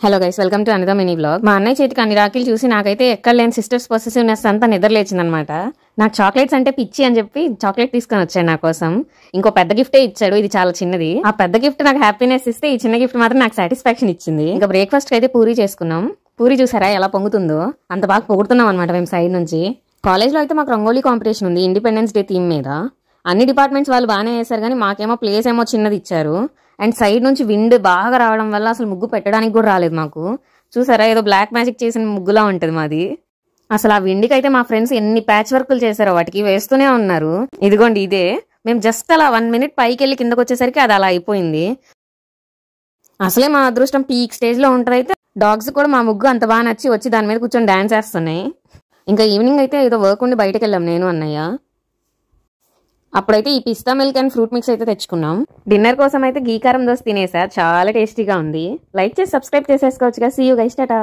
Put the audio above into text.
Hello guys, welcome to another mini blog. మా అన్నయ్య చేతికి అన్ని రాఖీలు చూసి నాకైతే ఎక్కడ లేని సిస్టర్స్ పొసెసివ్నెస్ అంతా నిద్రలేచిందనమాట. నాకు చాక్లెట్స్ అంటే పిచ్చి అని చెప్పి చాక్లెట్ తీసుకొని వచ్చాడు నా కోసం. ఇంకో పెద్ద గిఫ్టే ఇచ్చాడు, ఇది చాలా చిన్నది. ఆ పెద్ద గిఫ్ట్ నాకు హ్యాపీనెస్ ఇస్తే ఈ చిన్న గిఫ్ట్ మాత్రం నాకు సాటిస్ఫాక్షన్ ఇచ్చింది. ఇంకా బ్రేక్ఫాస్ట్ అయితే పూరి చేసుకున్నాం. పూరి చూసారా ఎలా పొంగుతుందో, అంత బాగా పొగుడుతున్నాం అనమాట మేము సైడ్ నుంచి. కాలేజ్ లో అయితే మాకు రంగోలీ కాంపిటీషన్ ఉంది ఇండిపెండెన్స్ డే థీమ్ మీద. అన్ని డిపార్ట్మెంట్స్ వాళ్ళు బాగానే చేశారు, కానీ మాకేమో ప్లేస్ ఏమో చిన్నది ఇచ్చారు. అండ్ సైడ్ నుంచి విండ్ బాగా రావడం వల్ల అసలు ముగ్గు పెట్టడానికి కూడా రాలేదు మాకు. చూసారా, ఏదో బ్లాక్ మ్యాజిక్ చేసిన ముగ్గులా ఉంటుంది మాది. అసలు ఆ విండికి అయితే మా ఫ్రెండ్స్ ఎన్ని ప్యాచ్ వర్కులు చేశారో వాటికి వేస్తూనే ఉన్నారు. ఇదిగోండి ఇదే, మేము జస్ట్ అలా 1 minute పైకి వెళ్ళి కిందకు వచ్చేసరికి అది అలా అయిపోయింది. అసలే మా అదృష్టం పీక్ స్టేజ్ లో ఉంటది. అయితే డాగ్స్ కూడా మా ముగ్గు అంత బాగా నచ్చి వచ్చి దాని మీద కూర్చొని డాన్స్ చేస్తున్నాయి. ఇంకా ఈవినింగ్ అయితే ఏదో వర్క్ ఉండి బయటకు వెళ్ళాం నేను అన్నయ్య. అప్పుడైతే ఈ పిస్తా మిల్క్ అండ్ ఫ్రూట్ మిక్స్ అయితే తెచ్చుకున్నాం. డిన్నర్ కోసం అయితే గీ కారం దోశ తినేసా, చాలా టేస్టీగా ఉంది. లైక్ చేసి సబ్స్క్రైబ్ చేసేసుకోవచ్చుగా. See you guys, Tata.